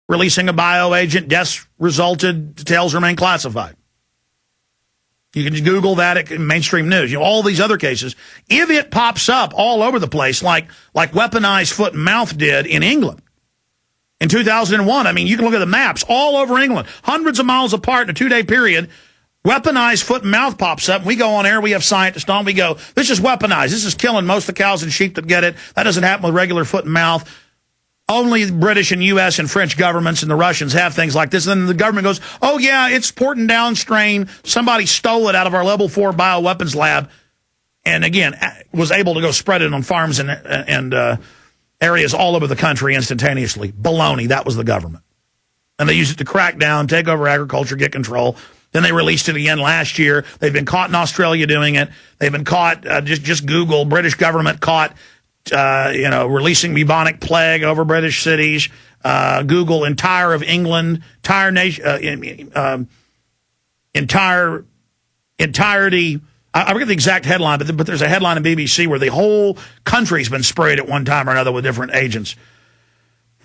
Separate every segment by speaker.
Speaker 1: releasing a bioagent. Deaths resulted. Details remain classified. You can Google that at mainstream news. All these other cases. If it pops up all over the place, like weaponized foot and mouth did in England in 2001, I mean, you can look at the maps all over England, hundreds of miles apart in a 2-day period. Weaponized foot and mouth pops up. We go on air. We have scientists on. We go, this is weaponized. This is killing most of the cows and sheep that get it. That doesn't happen with regular foot and mouth. Only British and U.S. and French governments and the Russians have things like this. And then the government goes, oh, yeah, it's port and down strain. Somebody stole it out of our level 4 bioweapons lab. And, again, was able to go spread it on farms and areas all over the country instantaneously. Baloney. That was the government. And they used it to crack down, take over agriculture, get control. Then they released it again last year. They've been caught in Australia doing it. They've been caught, just Google, British government caught, releasing bubonic plague over British cities. Google entire of England, entire nation, entirety. I forget the exact headline, but there's a headline in BBC where the whole country's been sprayed at one time or another with different agents.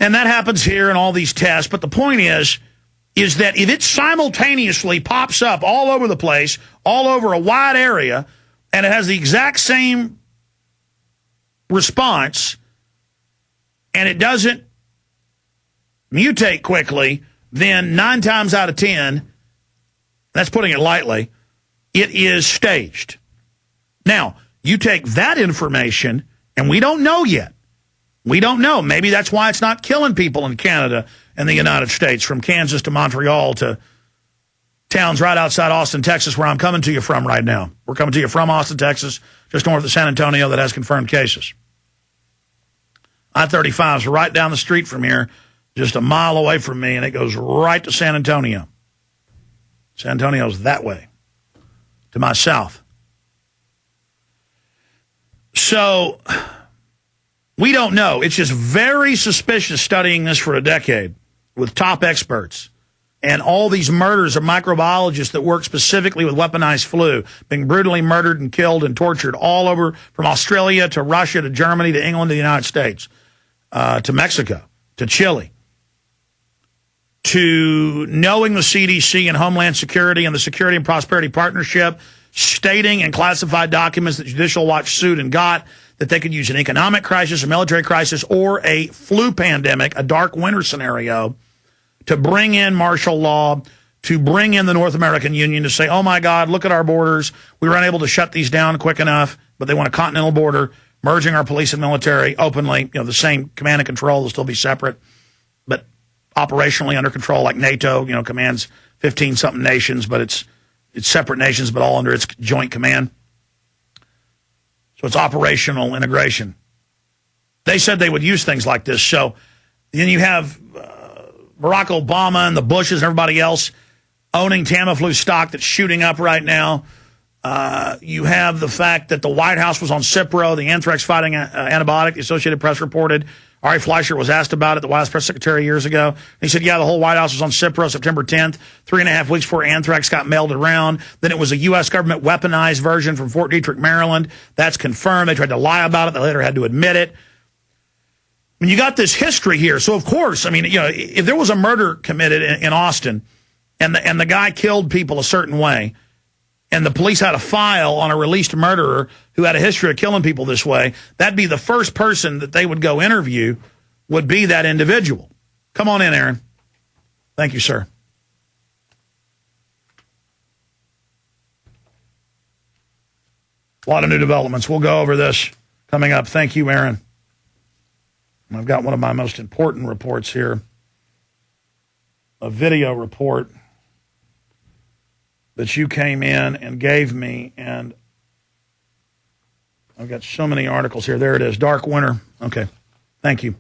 Speaker 1: And that happens here in all these tests. But the point is that if it simultaneously pops up all over the place, all over a wide area, and it has the exact same response, and it doesn't mutate quickly, then 9 times out of 10, that's putting it lightly, it is staged. Now, you take that information, and we don't know yet. We don't know. Maybe that's why it's not killing people in Canada and the United States, from Kansas to Montreal to towns right outside Austin, Texas, where I'm coming to you from right now. We're coming to you from Austin, Texas, just north of San Antonio, that has confirmed cases. I-35 is right down the street from here, just a mile away from me, and it goes right to San Antonio. San Antonio's that way, to my south. So we don't know. It's just very suspicious studying this for a decade with top experts and all these murders of microbiologists that work specifically with weaponized flu, being brutally murdered and killed and tortured all over, from Australia to Russia to Germany to England to the United States, to Mexico, to Chile, to knowing the CDC and Homeland Security and the Security and Prosperity Partnership stating in classified documents that Judicial Watch sued and got that they could use an economic crisis, a military crisis, or a flu pandemic, a dark winter scenario, to bring in martial law, to bring in the North American Union to say, oh, my God, look at our borders. We were unable to shut these down quick enough, but they want a continental border, merging our police and military openly, the same command and control will still be separate, but operationally under control, like NATO, commands 15-something nations, but it's separate nations, but all under its joint command. So it's operational integration. They said they would use things like this. So then you have Barack Obama and the Bushes and everybody else owning Tamiflu stock that's shooting up right now. You have the fact that the White House was on Cipro, the anthrax-fighting antibiotic. The Associated Press reported. Ari Fleischer was asked about it, the White House press secretary, years ago. He said, yeah, the whole White House was on Cipro September 10th, 3.5 weeks before anthrax got mailed around. Then it was a U.S. government weaponized version from Fort Detrick, Maryland. That's confirmed. They tried to lie about it. They later had to admit it. I mean, you got this history here. So, of course, I mean, if there was a murder committed in Austin and the guy killed people a certain way, and the police had a file on a released murderer who had a history of killing people this way, that'd be the first person that they would go interview would be that individual. Come on in, Aaron. Thank you, sir. A lot of new developments. We'll go over this coming up. Thank you, Aaron. I've got one of my most important reports here, a video report that you came in and gave me, and I've got so many articles here. There it is, Dark Winter. Okay, thank you.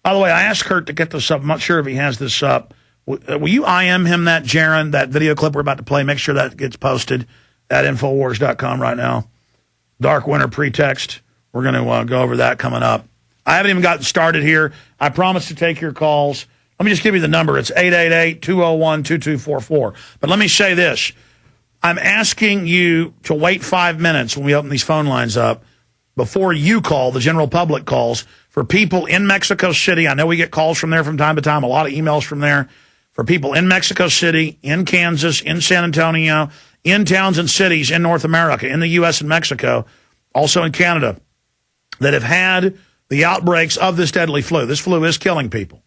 Speaker 1: By the way, I asked Kurt to get this up. I'm not sure if he has this up. Will you IM him that, Jaron, that video clip we're about to play? Make sure that gets posted at Infowars.com right now. Dark Winter pretext. We're going to go over that coming up. I haven't even gotten started here. I promise to take your calls. Let me just give you the number. It's 888-201-2244. But let me say this. I'm asking you to wait 5 minutes when we open these phone lines up before you call, the general public calls, for people in Mexico City. I know we get calls from there from time to time, a lot of emails from there. For people in Mexico City, in Kansas, in San Antonio, in towns and cities in North America, in the U.S. and Mexico, also in Canada, that have had the outbreaks of this deadly flu. This flu is killing people.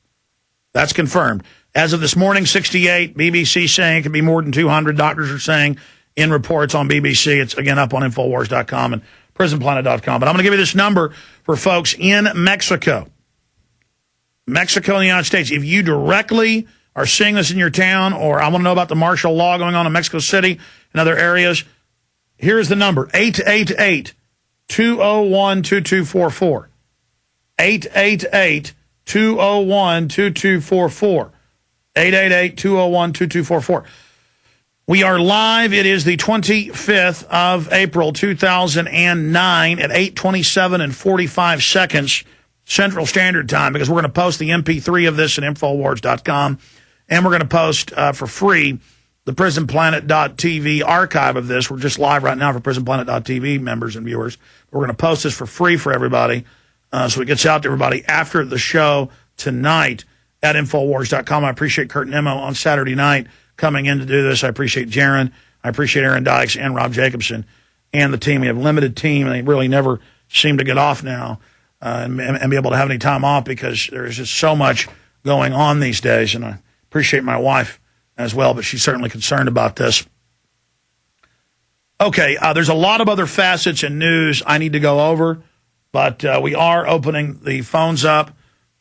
Speaker 1: That's confirmed. As of this morning, 68, BBC saying it could be more than 200. Doctors are saying in reports on BBC. It's, again, up on Infowars.com and PrisonPlanet.com. But I'm going to give you this number for folks in Mexico. Mexico and the United States. If you directly are seeing this in your town, or I want to know about the martial law going on in Mexico City and other areas, here's the number, 888-201-2244. 888-201-2244. 888-201-2244. We are live. It is the 25th of April, 2009 at 8:27 and 45 seconds Central Standard Time, because we're going to post the MP3 of this at Infowars.com. And we're going to post for free the PrisonPlanet.tv archive of this. We're just live right now for PrisonPlanet.tv members and viewers. We're going to post this for free for everybody, so it gets out to everybody after the show tonight at Infowars.com. I appreciate Kurt Nimmo on Saturday night coming in to do this. I appreciate Jaron. I appreciate Aaron Dykes and Rob Jacobson and the team. We have a limited team, and they really never seem to get off now and be able to have any time off, because there's just so much going on these days. And I appreciate my wife as well, but she's certainly concerned about this. Okay, there's a lot of other facets and news I need to go over, but we are opening the phones up.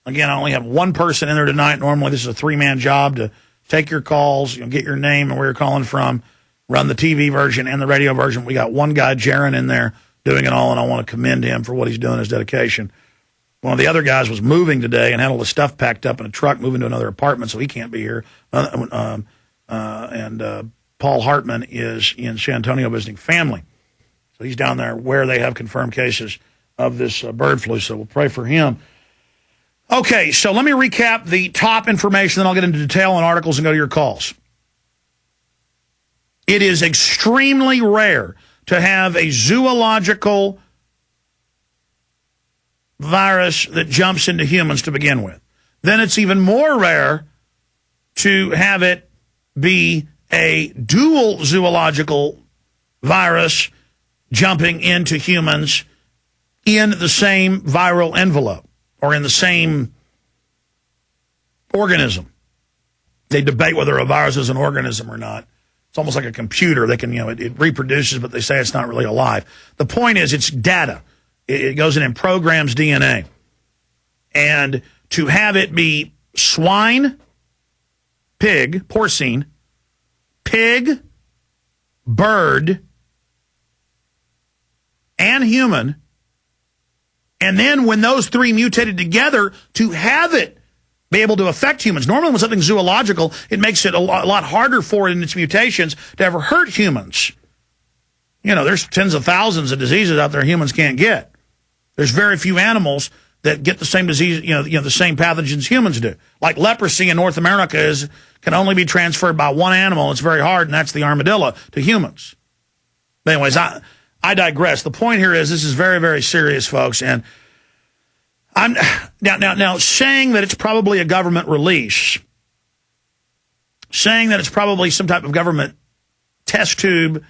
Speaker 1: Again, I only have one person in there tonight. Normally, this is a three-man job to take your calls, get your name and where you're calling from, run the TV version and the radio version. We got one guy, Jaron, in there doing it all, and I want to commend him for what he's doing, his dedication. One of the other guys was moving today and had all the stuff packed up in a truck, moving to another apartment, so he can't be here. Paul Hartman is in San Antonio visiting family. So he's down there where they have confirmed cases of this bird flu, so we'll pray for him. Okay, so let me recap the top information, then I'll get into detail on articles and go to your calls. It is extremely rare to have a zoological virus that jumps into humans to begin with. Then it's even more rare to have it be a dual zoological virus jumping into humans in the same viral envelope or in the same organism. They debate whether a virus is an organism or not. It's almost like a computer. They can, it reproduces, but they say it's not really alive. The point is, it's data. It goes in and programs DNA. And to have it be swine, pig, porcine, pig, bird, and human, and then when those three mutated together, to have it be able to affect humans. Normally when something's zoological, it makes it a lot harder for it in its mutations to ever hurt humans. There's tens of thousands of diseases out there humans can't get. There's very few animals that get the same disease, the same pathogens humans do. Like leprosy in North America can only be transferred by one animal. It's very hard, and that's the armadillo, to humans. But anyways, I digress. The point here is this is very, very serious, folks. And I'm now saying that it's probably a government release, saying that it's probably some type of government test tube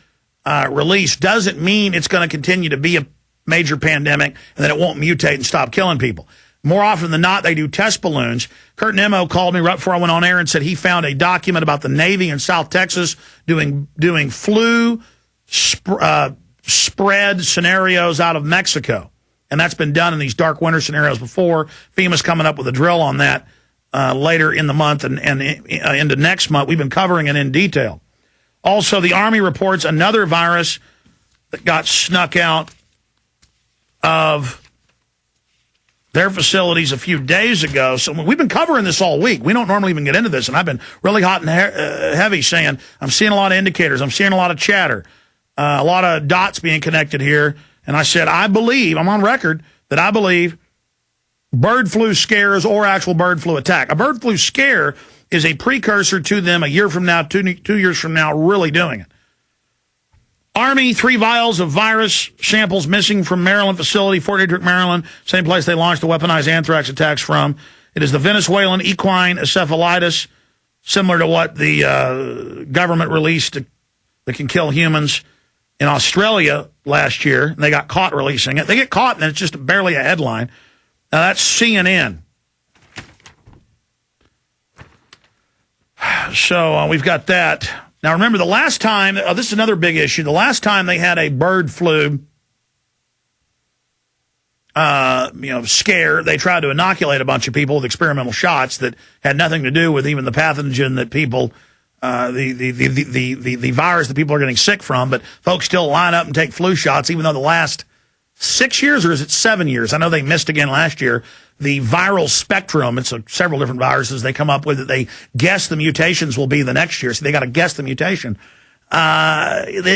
Speaker 1: release doesn't mean it's going to continue to be a major pandemic and that it won't mutate and stop killing people. More often than not, they do test balloons. Kurt Nimmo called me right before I went on air and said he found a document about the Navy in South Texas doing flu spread scenarios out of Mexico. And that's been done in these dark winter scenarios before. FEMA's coming up with a drill on that later in the month and into next month. We've been covering it in detail. Also, the Army reports another virus that got snuck out of their facilities a few days ago. So we've been covering this all week. We don't normally even get into this, and I've been really hot and heavy saying I'm seeing a lot of indicators. I'm seeing a lot of chatter, a lot of dots being connected here. And I said, I'm on record, that I believe bird flu scares or actual bird flu attack. A bird flu scare is a precursor to them a year from now, two years from now, really doing it. Army, 3 vials of virus samples missing from Maryland facility, Fort Detrick, Maryland, same place they launched the weaponized anthrax attacks from. It is the Venezuelan equine encephalitis, similar to what the government released that can kill humans in Australia last year. And they got caught releasing it. They get caught, and it's just barely a headline. Now, that's CNN. So we've got that. Now, remember, the last time, this is another big issue, the last time they had a bird flu scare, they tried to inoculate a bunch of people with experimental shots that had nothing to do with even the pathogen that people, the virus that people are getting sick from, but folks still line up and take flu shots, even though the last 6 years, or is it 7 years? I know they missed again last year. The viral spectrum, it's several different viruses they come up with that they guess the mutations will be the next year, so they got to guess the mutation.